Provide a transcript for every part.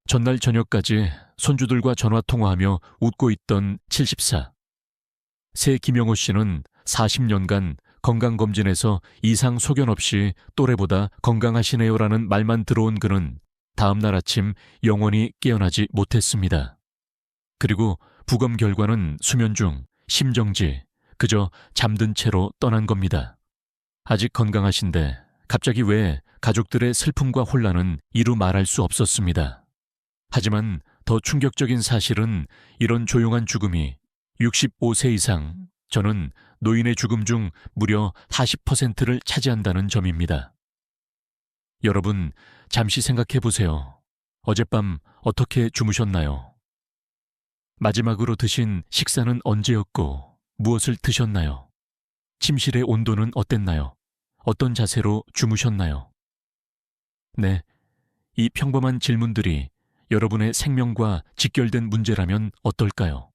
전날 저녁까지 손주들과 전화통화하며 웃고 있던 74. 새 김영호 씨는 40년간 건강검진에서 이상 소견 없이 또래보다 건강하시네요라는 말만 들어온 그는 다음날 아침 영원히 깨어나지 못했습니다. 그리고 부검 결과는 수면 중, 심정지, 그저 잠든 채로 떠난 겁니다. 아직 건강하신데 갑자기 왜 가족들의 슬픔과 혼란은 이루 말할 수 없었습니다. 하지만 더 충격적인 사실은 이런 조용한 죽음이 65세 이상, 저는 노인의 죽음 중 무려 40%를 차지한다는 점입니다. 여러분, 잠시 생각해 보세요. 어젯밤 어떻게 주무셨나요? 마지막으로 드신 식사는 언제였고 무엇을 드셨나요? 침실의 온도는 어땠나요? 어떤 자세로 주무셨나요? 네, 이 평범한 질문들이 여러분의 생명과 직결된 문제라면 어떨까요?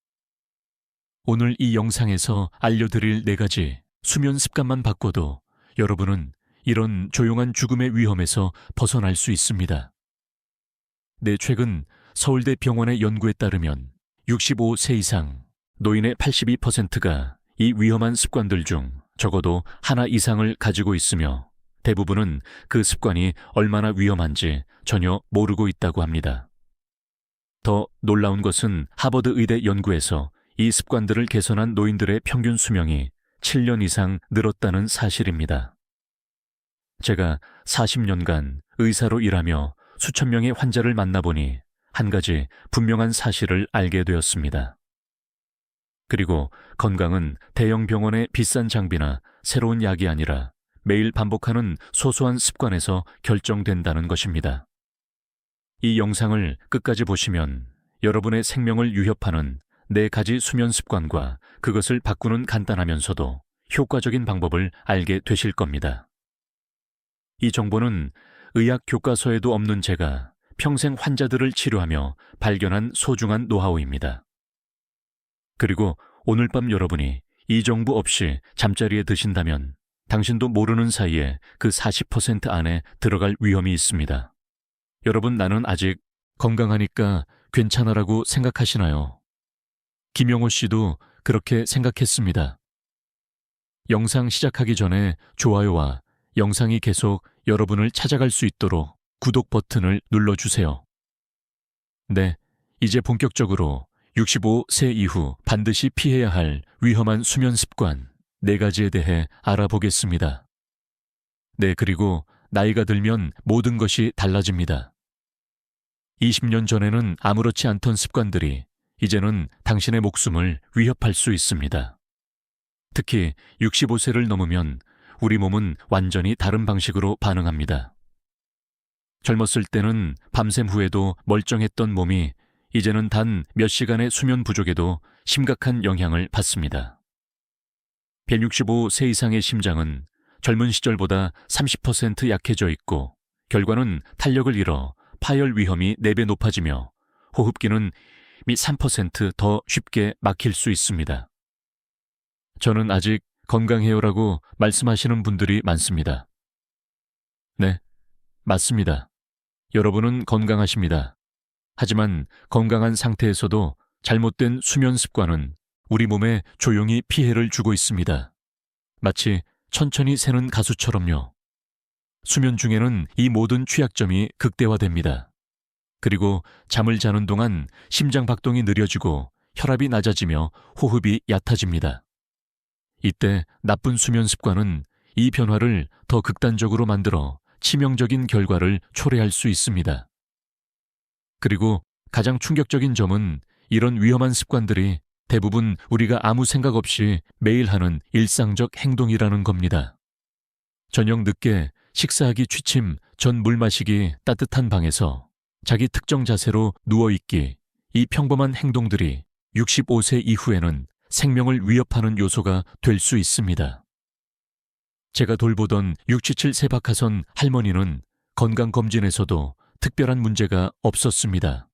오늘 이 영상에서 알려드릴 4가지 수면 습관만 바꿔도 여러분은 이런 조용한 죽음의 위험에서 벗어날 수 있습니다. 네, 최근 서울대 병원의 연구에 따르면 65세 이상 노인의 82%가 이 위험한 습관들 중 적어도 하나 이상을 가지고 있으며 대부분은 그 습관이 얼마나 위험한지 전혀 모르고 있다고 합니다. 더 놀라운 것은 하버드 의대 연구에서 이 습관들을 개선한 노인들의 평균 수명이 7년 이상 늘었다는 사실입니다. 제가 40년간 의사로 일하며 수천 명의 환자를 만나보니 한 가지 분명한 사실을 알게 되었습니다. 그리고 건강은 대형 병원의 비싼 장비나 새로운 약이 아니라 매일 반복하는 소소한 습관에서 결정된다는 것입니다. 이 영상을 끝까지 보시면 여러분의 생명을 위협하는 4가지 수면 습관과 그것을 바꾸는 간단하면서도 효과적인 방법을 알게 되실 겁니다. 이 정보는 의학 교과서에도 없는 제가 평생 환자들을 치료하며 발견한 소중한 노하우입니다. 그리고 오늘 밤 여러분이 이 정보 없이 잠자리에 드신다면 당신도 모르는 사이에 그 40% 안에 들어갈 위험이 있습니다. 여러분, 나는 아직 건강하니까 괜찮아라고 생각하시나요? 김영호 씨도 그렇게 생각했습니다. 영상 시작하기 전에 좋아요와 영상이 계속 여러분을 찾아갈 수 있도록 구독 버튼을 눌러주세요. 네, 이제 본격적으로 65세 이후 반드시 피해야 할 위험한 수면 습관 4가지에 대해 알아보겠습니다. 네, 그리고 나이가 들면 모든 것이 달라집니다. 20년 전에는 아무렇지 않던 습관들이 이제는 당신의 목숨을 위협할 수 있습니다. 특히 65세를 넘으면 우리 몸은 완전히 다른 방식으로 반응합니다. 젊었을 때는 밤샘 후에도 멀쩡했던 몸이 이제는 단 몇 시간의 수면 부족에도 심각한 영향을 받습니다. 165세 이상의 심장은 젊은 시절보다 30% 약해져 있고 결과는 탄력을 잃어 파열 위험이 4배 높아지며 호흡기는 미 3% 더 쉽게 막힐 수 있습니다. 저는 아직 건강해요라고 말씀하시는 분들이 많습니다. 네, 맞습니다. 여러분은 건강하십니다. 하지만 건강한 상태에서도 잘못된 수면 습관은 우리 몸에 조용히 피해를 주고 있습니다. 마치 천천히 새는 가수처럼요. 수면 중에는 이 모든 취약점이 극대화됩니다. 그리고 잠을 자는 동안 심장 박동이 느려지고 혈압이 낮아지며 호흡이 얕아집니다. 이때 나쁜 수면 습관은 이 변화를 더 극단적으로 만들어 치명적인 결과를 초래할 수 있습니다. 그리고 가장 충격적인 점은 이런 위험한 습관들이 대부분 우리가 아무 생각 없이 매일 하는 일상적 행동이라는 겁니다. 저녁 늦게 식사하기 취침 전 물 마시기 따뜻한 방에서 자기 특정 자세로 누워있기, 이 평범한 행동들이 65세 이후에는 생명을 위협하는 요소가 될 수 있습니다. 제가 돌보던 67세 박하선 할머니는 건강검진에서도 특별한 문제가 없었습니다.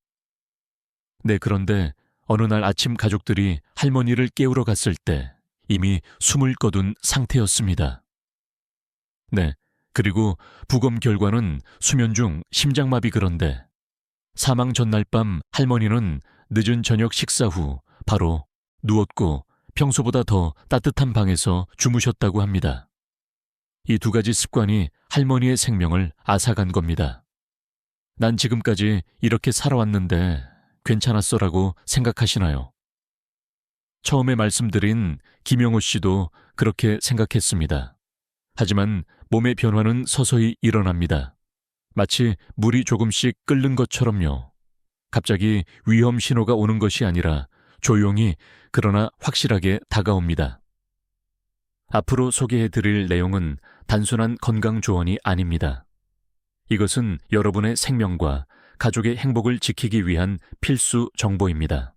네, 그런데 어느 날 아침 가족들이 할머니를 깨우러 갔을 때 이미 숨을 거둔 상태였습니다. 네, 그리고 부검 결과는 수면 중 심장마비, 그런데 사망 전날 밤 할머니는 늦은 저녁 식사 후 바로 누웠고 평소보다 더 따뜻한 방에서 주무셨다고 합니다. 이 두 가지 습관이 할머니의 생명을 앗아간 겁니다. 난 지금까지 이렇게 살아왔는데 괜찮았어라고 생각하시나요? 처음에 말씀드린 김영호 씨도 그렇게 생각했습니다. 하지만 몸의 변화는 서서히 일어납니다. 마치 물이 조금씩 끓는 것처럼요. 갑자기 위험 신호가 오는 것이 아니라 조용히 그러나 확실하게 다가옵니다. 앞으로 소개해드릴 내용은 단순한 건강 조언이 아닙니다. 이것은 여러분의 생명과 가족의 행복을 지키기 위한 필수 정보입니다.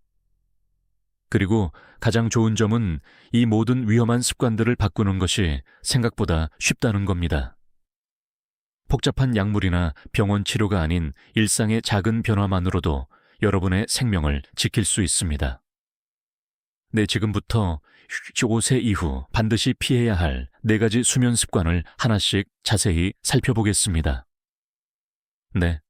그리고 가장 좋은 점은 이 모든 위험한 습관들을 바꾸는 것이 생각보다 쉽다는 겁니다. 복잡한 약물이나 병원 치료가 아닌 일상의 작은 변화만으로도 여러분의 생명을 지킬 수 있습니다. 네, 지금부터 65세 이후 반드시 피해야 할 4가지 수면 습관을 하나씩 자세히 살펴보겠습니다. 네,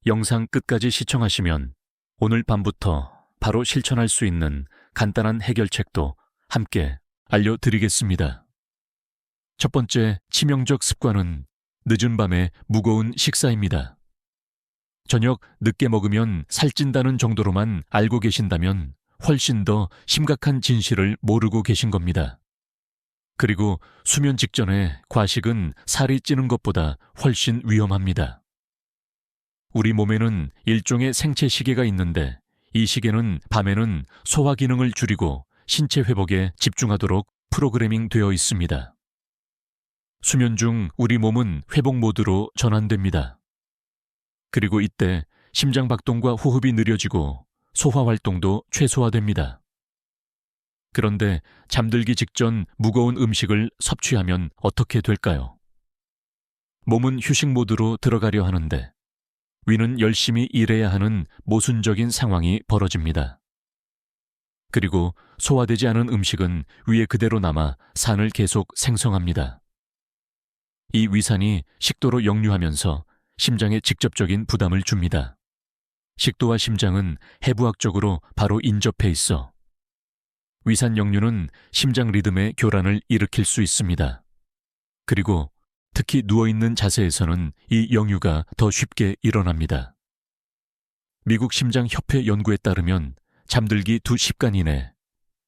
영상 끝까지 시청하시면 오늘 밤부터 바로 실천할 수 있는 간단한 해결책도 함께 알려드리겠습니다. 첫 번째 치명적 습관은 늦은 밤에 무거운 식사입니다. 저녁 늦게 먹으면 살찐다는 정도로만 알고 계신다면 훨씬 더 심각한 진실을 모르고 계신 겁니다. 그리고 수면 직전에 과식은 살이 찌는 것보다 훨씬 위험합니다. 우리 몸에는 일종의 생체 시계가 있는데 이 시계는 밤에는 소화 기능을 줄이고 신체 회복에 집중하도록 프로그래밍 되어 있습니다. 수면 중 우리 몸은 회복 모드로 전환됩니다. 그리고 이때 심장 박동과 호흡이 느려지고 소화 활동도 최소화됩니다. 그런데 잠들기 직전 무거운 음식을 섭취하면 어떻게 될까요? 몸은 휴식 모드로 들어가려 하는데 위는 열심히 일해야 하는 모순적인 상황이 벌어집니다. 그리고 소화되지 않은 음식은 위에 그대로 남아 산을 계속 생성합니다. 이 위산이 식도로 역류하면서 심장에 직접적인 부담을 줍니다. 식도와 심장은 해부학적으로 바로 인접해 있어 위산 역류는 심장 리듬의 교란을 일으킬 수 있습니다. 그리고 특히 누워있는 자세에서는 이 역류가 더 쉽게 일어납니다. 미국 심장협회 연구에 따르면 잠들기 2시간 이내,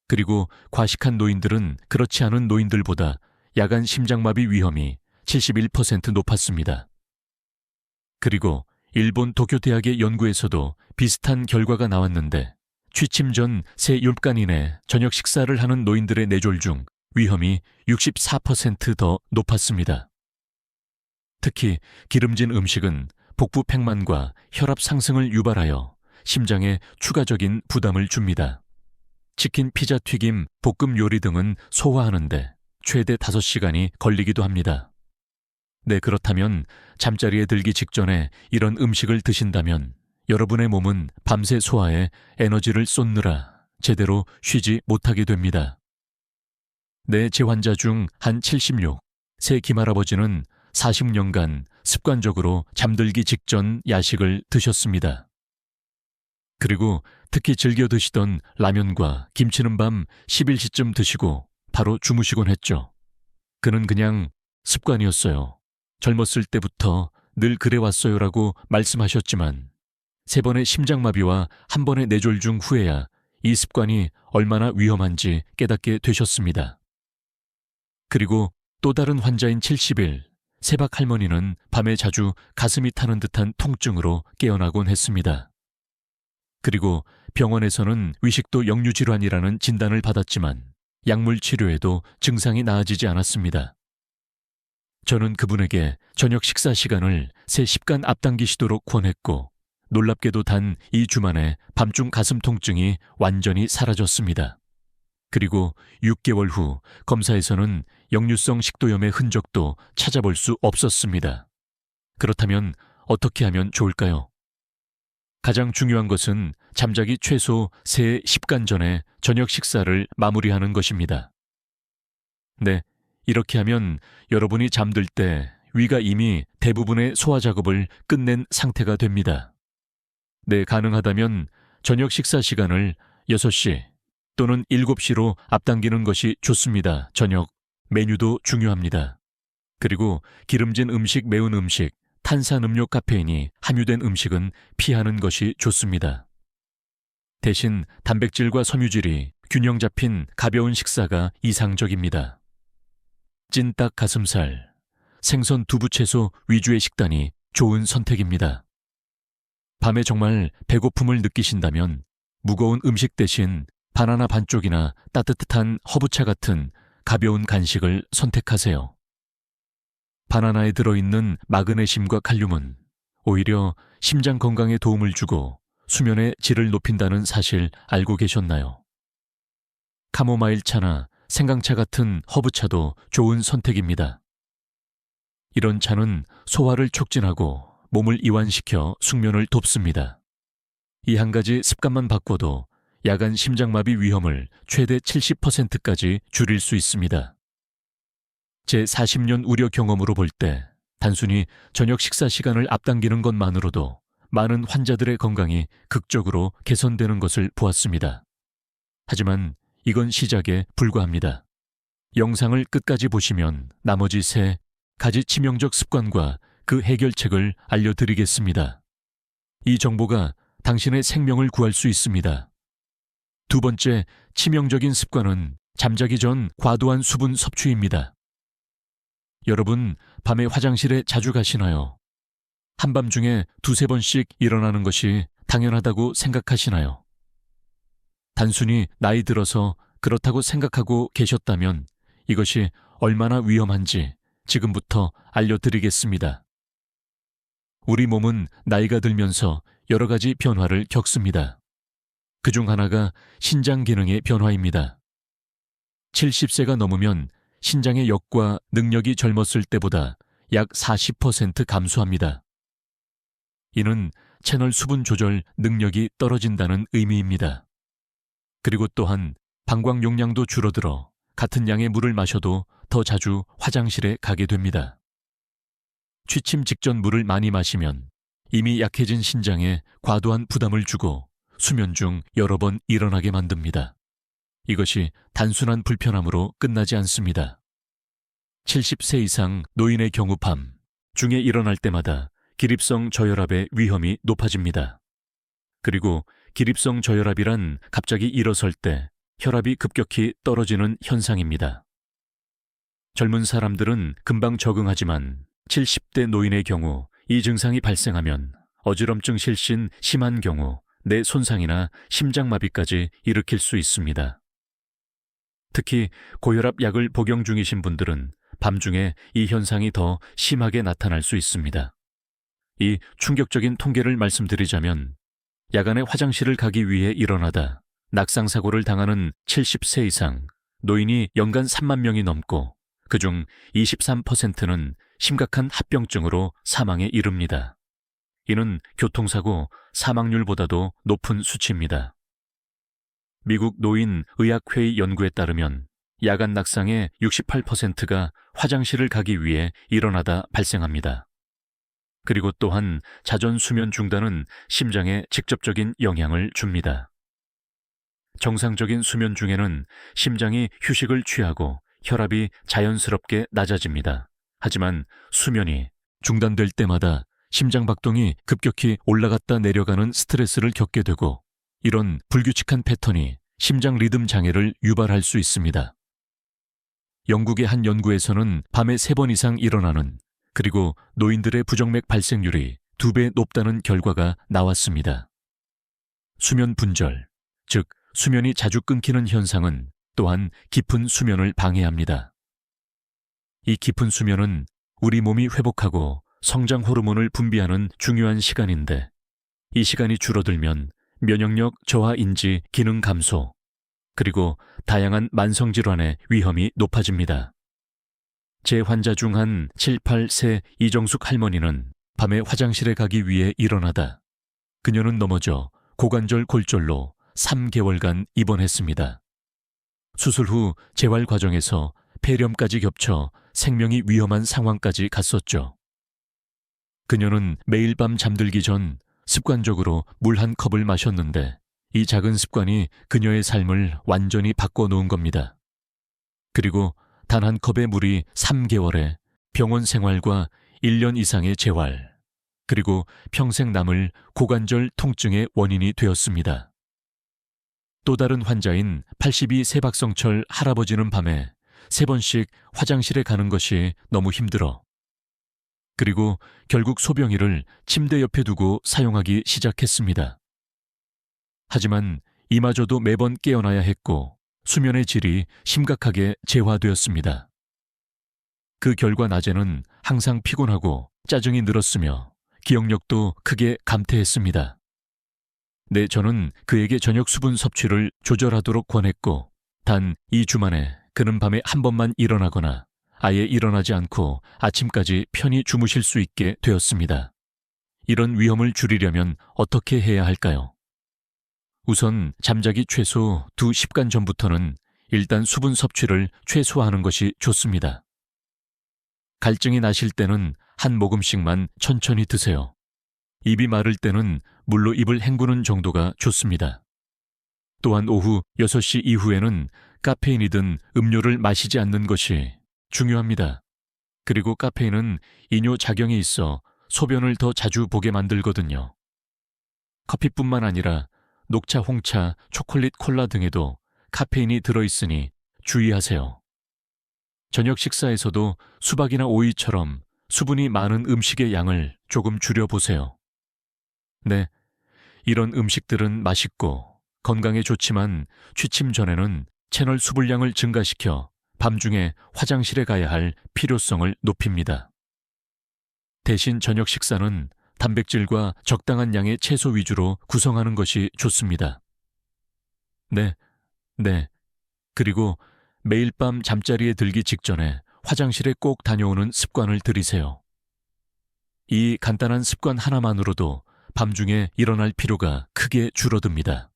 그리고 과식한 노인들은 그렇지 않은 노인들보다 야간 심장마비 위험이 71% 높았습니다. 그리고 일본 도쿄대학의 연구에서도 비슷한 결과가 나왔는데 취침 전 3시간 이내 저녁 식사를 하는 노인들의 뇌졸 중 위험이 64% 더 높았습니다. 특히 기름진 음식은 복부 팽만과 혈압 상승을 유발하여 심장에 추가적인 부담을 줍니다. 치킨, 피자, 튀김, 볶음 요리 등은 소화하는데 최대 5시간이 걸리기도 합니다. 네, 그렇다면 잠자리에 들기 직전에 이런 음식을 드신다면 여러분의 몸은 밤새 소화에 에너지를 쏟느라 제대로 쉬지 못하게 됩니다. 네, 제 환자 중 한 76세 김할아버지는 40년간 습관적으로 잠들기 직전 야식을 드셨습니다. 그리고 특히 즐겨 드시던 라면과 김치는 밤 11시쯤 드시고 바로 주무시곤 했죠. 그는 그냥 습관이었어요. 젊었을 때부터 늘 그래왔어요라고 말씀하셨지만 3번의 심장마비와 1번의 뇌졸중 후에야 이 습관이 얼마나 위험한지 깨닫게 되셨습니다. 그리고 또 다른 환자인 70일 세박 할머니는 밤에 자주 가슴이 타는 듯한 통증으로 깨어나곤 했습니다. 그리고 병원에서는 위식도 역류질환이라는 진단을 받았지만 약물 치료에도 증상이 나아지지 않았습니다. 저는 그분에게 저녁 식사 시간을 3시간 앞당기시도록 권했고 놀랍게도 단 2주 만에 밤중 가슴 통증이 완전히 사라졌습니다. 그리고 6개월 후 검사에서는 역류성 식도염의 흔적도 찾아볼 수 없었습니다. 그렇다면 어떻게 하면 좋을까요? 가장 중요한 것은 잠자기 최소 3시간 전에 저녁 식사를 마무리하는 것입니다. 네, 이렇게 하면 여러분이 잠들 때 위가 이미 대부분의 소화 작업을 끝낸 상태가 됩니다. 네, 가능하다면 저녁 식사 시간을 6시 또는 7시로 앞당기는 것이 좋습니다. 저녁 메뉴도 중요합니다. 그리고 기름진 음식, 매운 음식, 탄산음료, 카페인이 함유된 음식은 피하는 것이 좋습니다. 대신 단백질과 섬유질이 균형 잡힌 가벼운 식사가 이상적입니다. 찐닭, 가슴살, 생선, 두부, 채소 위주의 식단이 좋은 선택입니다. 밤에 정말 배고픔을 느끼신다면 무거운 음식 대신 바나나 반쪽이나 따뜻한 허브차 같은 가벼운 간식을 선택하세요. 바나나에 들어있는 마그네슘과 칼륨은 오히려 심장 건강에 도움을 주고 수면의 질을 높인다는 사실 알고 계셨나요? 카모마일 차나 생강차 같은 허브차도 좋은 선택입니다. 이런 차는 소화를 촉진하고 몸을 이완시켜 숙면을 돕습니다. 이 한 가지 습관만 바꿔도 야간 심장마비 위험을 최대 70%까지 줄일 수 있습니다. 제 40년 의료 경험으로 볼 때 단순히 저녁 식사 시간을 앞당기는 것만으로도 많은 환자들의 건강이 극적으로 개선되는 것을 보았습니다. 하지만 이건 시작에 불과합니다. 영상을 끝까지 보시면 나머지 3가지 치명적 습관과 그 해결책을 알려드리겠습니다. 이 정보가 당신의 생명을 구할 수 있습니다. 두 번째 치명적인 습관은 잠자기 전 과도한 수분 섭취입니다. 여러분, 밤에 화장실에 자주 가시나요? 한밤중에 2-3번씩 일어나는 것이 당연하다고 생각하시나요? 단순히 나이 들어서 그렇다고 생각하고 계셨다면 이것이 얼마나 위험한지 지금부터 알려드리겠습니다. 우리 몸은 나이가 들면서 여러 가지 변화를 겪습니다. 그중 하나가 신장 기능의 변화입니다. 70세가 넘으면 신장의 역과 능력이 젊었을 때보다 약 40% 감소합니다. 이는 채널 수분 조절 능력이 떨어진다는 의미입니다. 그리고 또한 방광 용량도 줄어들어 같은 양의 물을 마셔도 더 자주 화장실에 가게 됩니다. 취침 직전 물을 많이 마시면 이미 약해진 신장에 과도한 부담을 주고 수면 중 여러 번 일어나게 만듭니다. 이것이 단순한 불편함으로 끝나지 않습니다. 70세 이상 노인의 경우 밤 중에 일어날 때마다 기립성 저혈압의 위험이 높아집니다. 그리고 기립성 저혈압이란 갑자기 일어설 때 혈압이 급격히 떨어지는 현상입니다. 젊은 사람들은 금방 적응하지만 70대 노인의 경우 이 증상이 발생하면 어지럼증, 실신, 심한 경우 뇌 손상이나 심장마비까지 일으킬 수 있습니다. 특히 고혈압 약을 복용 중이신 분들은 밤중에 이 현상이 더 심하게 나타날 수 있습니다. 이 충격적인 통계를 말씀드리자면 야간에 화장실을 가기 위해 일어나다 낙상사고를 당하는 70세 이상 노인이 연간 3만 명이 넘고 그중 23%는 심각한 합병증으로 사망에 이릅니다. 이는 교통사고 사망률보다도 높은 수치입니다. 미국 노인의학회의 연구에 따르면 야간 낙상의 68%가 화장실을 가기 위해 일어나다 발생합니다. 그리고 또한 자전 수면 중단은 심장에 직접적인 영향을 줍니다. 정상적인 수면 중에는 심장이 휴식을 취하고 혈압이 자연스럽게 낮아집니다. 하지만 수면이 중단될 때마다 심장 박동이 급격히 올라갔다 내려가는 스트레스를 겪게 되고 이런 불규칙한 패턴이 심장 리듬 장애를 유발할 수 있습니다. 영국의 한 연구에서는 밤에 3번 이상 일어나는 그리고 노인들의 부정맥 발생률이 2배 높다는 결과가 나왔습니다. 수면 분절, 즉 수면이 자주 끊기는 현상은 또한 깊은 수면을 방해합니다. 이 깊은 수면은 우리 몸이 회복하고 성장 호르몬을 분비하는 중요한 시간인데 이 시간이 줄어들면 면역력 저하, 인지 기능 감소, 그리고 다양한 만성질환의 위험이 높아집니다. 제 환자 중 한 7, 8세 이정숙 할머니는 밤에 화장실에 가기 위해 일어나다 그녀는 넘어져 고관절 골절로 3개월간 입원했습니다. 수술 후 재활 과정에서 폐렴까지 겹쳐 생명이 위험한 상황까지 갔었죠. 그녀는 매일 밤 잠들기 전 습관적으로 물 한 컵을 마셨는데 이 작은 습관이 그녀의 삶을 완전히 바꿔놓은 겁니다. 그리고 단 한 컵의 물이 3개월의 병원 생활과 1년 이상의 재활, 그리고 평생 남을 고관절 통증의 원인이 되었습니다. 또 다른 환자인 82 세박성철 할아버지는 밤에 3번씩 화장실에 가는 것이 너무 힘들어. 그리고 결국 소변기를 침대 옆에 두고 사용하기 시작했습니다. 하지만 이마저도 매번 깨어나야 했고 수면의 질이 심각하게 저하되었습니다. 그 결과 낮에는 항상 피곤하고 짜증이 늘었으며 기억력도 크게 감퇴했습니다. 저는 그에게 저녁 수분 섭취를 조절하도록 권했고 단 2주 만에 그는 밤에 한 번만 일어나거나 아예 일어나지 않고 아침까지 편히 주무실 수 있게 되었습니다. 이런 위험을 줄이려면 어떻게 해야 할까요? 우선 잠자기 최소 2시간 전부터는 일단 수분 섭취를 최소화하는 것이 좋습니다. 갈증이 나실 때는 한 모금씩만 천천히 드세요. 입이 마를 때는 물로 입을 헹구는 정도가 좋습니다. 또한 오후 6시 이후에는 카페인이든 음료를 마시지 않는 것이 중요합니다. 그리고 카페인은 이뇨 작용이 있어 소변을 더 자주 보게 만들거든요. 커피뿐만 아니라 녹차, 홍차, 초콜릿, 콜라 등에도 카페인이 들어있으니 주의하세요. 저녁 식사에서도 수박이나 오이처럼 수분이 많은 음식의 양을 조금 줄여보세요. 이런 음식들은 맛있고 건강에 좋지만 취침 전에는 채널 수분량을 증가시켜 밤중에 화장실에 가야 할 필요성을 높입니다. 대신 저녁 식사는 단백질과 적당한 양의 채소 위주로 구성하는 것이 좋습니다. 그리고 매일 밤 잠자리에 들기 직전에 화장실에 꼭 다녀오는 습관을 들이세요. 이 간단한 습관 하나만으로도 밤중에 일어날 필요가 크게 줄어듭니다.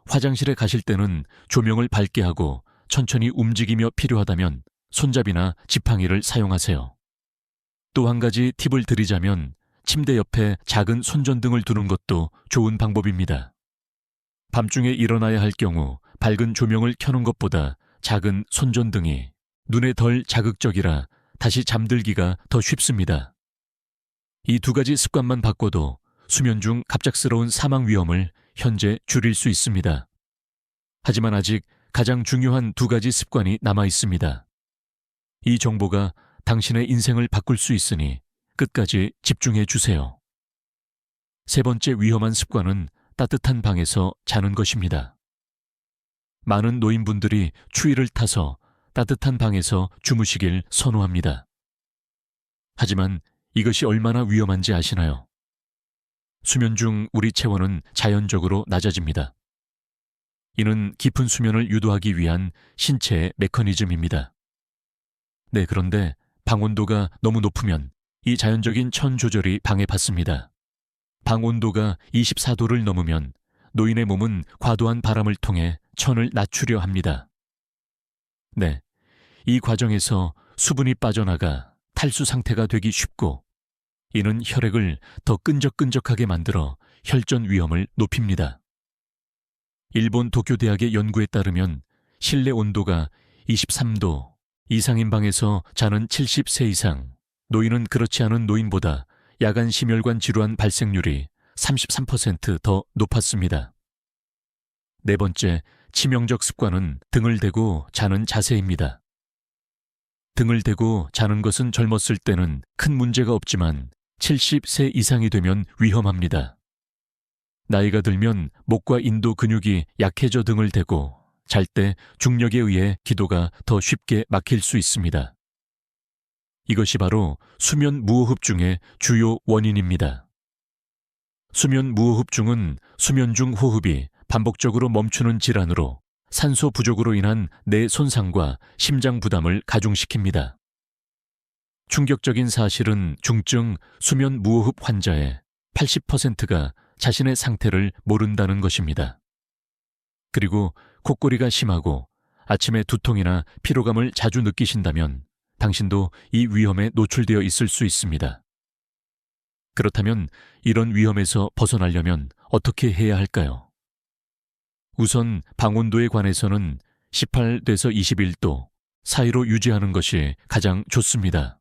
화장실에 가실 때는 조명을 밝게 하고 천천히 움직이며 필요하다면 손잡이나 지팡이를 사용하세요. 또 한 가지 팁을 드리자면 침대 옆에 작은 손전등을 두는 것도 좋은 방법입니다. 밤중에 일어나야 할 경우 밝은 조명을 켜는 것보다 작은 손전등이 눈에 덜 자극적이라 다시 잠들기가 더 쉽습니다. 이 2가지 습관만 바꿔도 수면 중 갑작스러운 사망 위험을 현재 줄일 수 있습니다. 하지만 아직 가장 중요한 2가지 습관이 남아 있습니다. 이 정보가 당신의 인생을 바꿀 수 있으니 끝까지 집중해 주세요. 3번째 위험한 습관은 따뜻한 방에서 자는 것입니다. 많은 노인분들이 추위를 타서 따뜻한 방에서 주무시길 선호합니다. 하지만 이것이 얼마나 위험한지 아시나요? 수면 중 우리 체온은 자연적으로 낮아집니다. 이는 깊은 수면을 유도하기 위한 신체의 메커니즘입니다. 그런데 방 온도가 너무 높으면 이 자연적인 천 조절이 방해받습니다. 방 온도가 24도를 넘으면 노인의 몸은 과도한 바람을 통해 천을 낮추려 합니다. 이 과정에서 수분이 빠져나가 탈수 상태가 되기 쉽고 이는 혈액을 더 끈적끈적하게 만들어 혈전 위험을 높입니다. 일본 도쿄대학의 연구에 따르면 실내 온도가 23도 이상인 방에서 자는 70세 이상 노인은 그렇지 않은 노인보다 야간 심혈관 질환 발생률이 33% 더 높았습니다. 4번째 치명적 습관은 등을 대고 자는 자세입니다. 등을 대고 자는 것은 젊었을 때는 큰 문제가 없지만 70세 이상이 되면 위험합니다. 나이가 들면 목과 인도 근육이 약해져 등을 대고 잘 때 중력에 의해 기도가 더 쉽게 막힐 수 있습니다. 이것이 바로 수면 무호흡증의 주요 원인입니다. 수면 무호흡증은 수면 중 호흡이 반복적으로 멈추는 질환으로 산소 부족으로 인한 뇌 손상과 심장 부담을 가중시킵니다. 충격적인 사실은 중증 수면 무호흡 환자의 80%가 자신의 상태를 모른다는 것입니다. 그리고 콧골이가 심하고 아침에 두통이나 피로감을 자주 느끼신다면 당신도 이 위험에 노출되어 있을 수 있습니다. 그렇다면 이런 위험에서 벗어나려면 어떻게 해야 할까요? 우선 방온도에 관해서는 18도에서 21도 사이로 유지하는 것이 가장 좋습니다.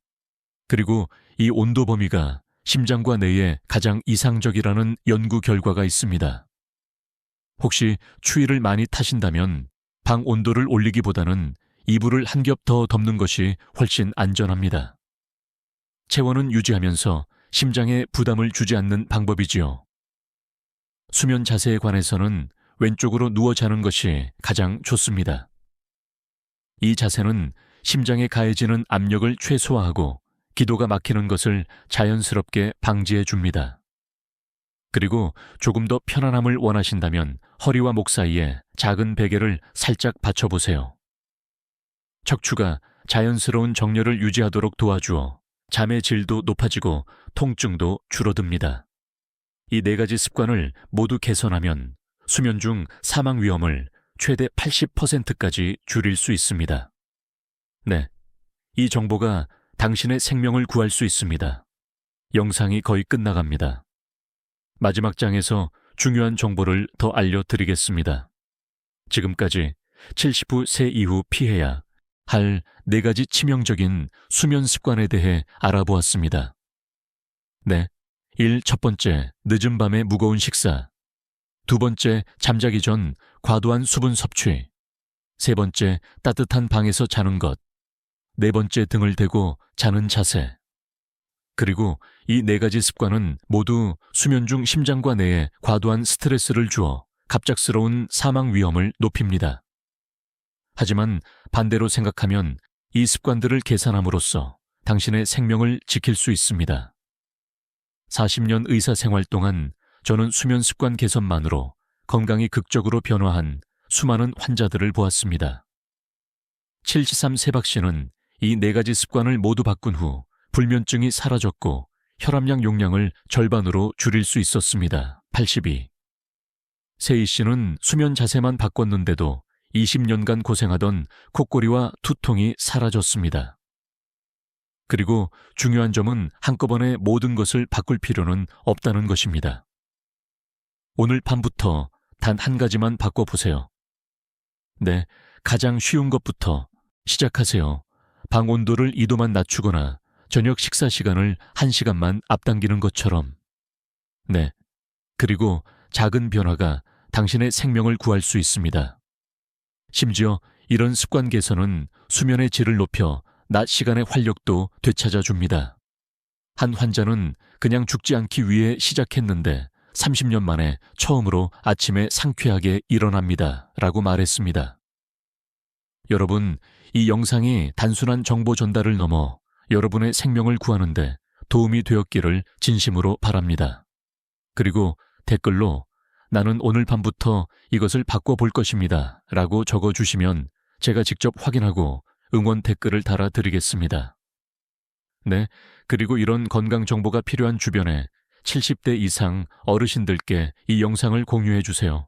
그리고 이 온도 범위가 심장과 뇌에 가장 이상적이라는 연구 결과가 있습니다. 혹시 추위를 많이 타신다면 방 온도를 올리기보다는 이불을 한 겹 더 덮는 것이 훨씬 안전합니다. 체온은 유지하면서 심장에 부담을 주지 않는 방법이지요. 수면 자세에 관해서는 왼쪽으로 누워 자는 것이 가장 좋습니다. 이 자세는 심장에 가해지는 압력을 최소화하고 기도가 막히는 것을 자연스럽게 방지해 줍니다. 그리고 조금 더 편안함을 원하신다면 허리와 목 사이에 작은 베개를 살짝 받쳐보세요. 척추가 자연스러운 정렬을 유지하도록 도와주어 잠의 질도 높아지고 통증도 줄어듭니다. 이 4가지 습관을 모두 개선하면 수면 중 사망 위험을 최대 80%까지 줄일 수 있습니다. 네, 이 정보가 당신의 생명을 구할 수 있습니다. 영상이 거의 끝나갑니다. 마지막 장에서 중요한 정보를 더 알려드리겠습니다. 지금까지 70 후 세 이후 피해야 할 4가지 치명적인 수면 습관에 대해 알아보았습니다. 네, 1. 첫 번째, 늦은 밤에 무거운 식사. 2번째, 잠자기 전 과도한 수분 섭취. 3번째, 따뜻한 방에서 자는 것. 4번째, 등을 대고 자는 자세. 그리고 이 4가지 습관은 모두 수면 중 심장과 뇌에 과도한 스트레스를 주어 갑작스러운 사망 위험을 높입니다. 하지만 반대로 생각하면 이 습관들을 계산함으로써 당신의 생명을 지킬 수 있습니다. 40년 의사 생활 동안 저는 수면 습관 개선만으로 건강이 극적으로 변화한 수많은 환자들을 보았습니다. 73 세박 씨는 이 4가지 습관을 모두 바꾼 후 불면증이 사라졌고 혈압약 용량을 절반으로 줄일 수 있었습니다. 82. 세희 씨는 수면 자세만 바꿨는데도 20년간 고생하던 콧골이와 두통이 사라졌습니다. 그리고 중요한 점은 한꺼번에 모든 것을 바꿀 필요는 없다는 것입니다. 오늘 밤부터 단 한 가지만 바꿔보세요. 네, 가장 쉬운 것부터 시작하세요. 방 온도를 2도만 낮추거나 저녁 식사 시간을 1시간만 앞당기는 것처럼. 네, 그리고 작은 변화가 당신의 생명을 구할 수 있습니다. 심지어 이런 습관 개선은 수면의 질을 높여 낮 시간의 활력도 되찾아줍니다. 한 환자는 그냥 죽지 않기 위해 시작했는데 30년 만에 처음으로 아침에 상쾌하게 일어납니다. 라고 말했습니다. 여러분, 이 영상이 단순한 정보 전달을 넘어 여러분의 생명을 구하는데 도움이 되었기를 진심으로 바랍니다. 그리고 댓글로 나는 오늘 밤부터 이것을 바꿔볼 것입니다. 라고 적어주시면 제가 직접 확인하고 응원 댓글을 달아드리겠습니다. 네, 그리고 이런 건강 정보가 필요한 주변에 70대 이상 어르신들께 이 영상을 공유해 주세요.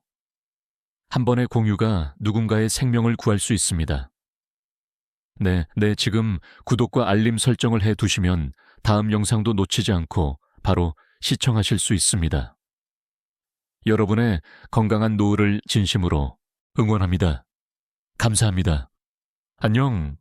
한 번의 공유가 누군가의 생명을 구할 수 있습니다. 네, 지금 구독과 알림 설정을 해 두시면 다음 영상도 놓치지 않고 바로 시청하실 수 있습니다. 여러분의 건강한 노후를 진심으로 응원합니다. 감사합니다. 안녕.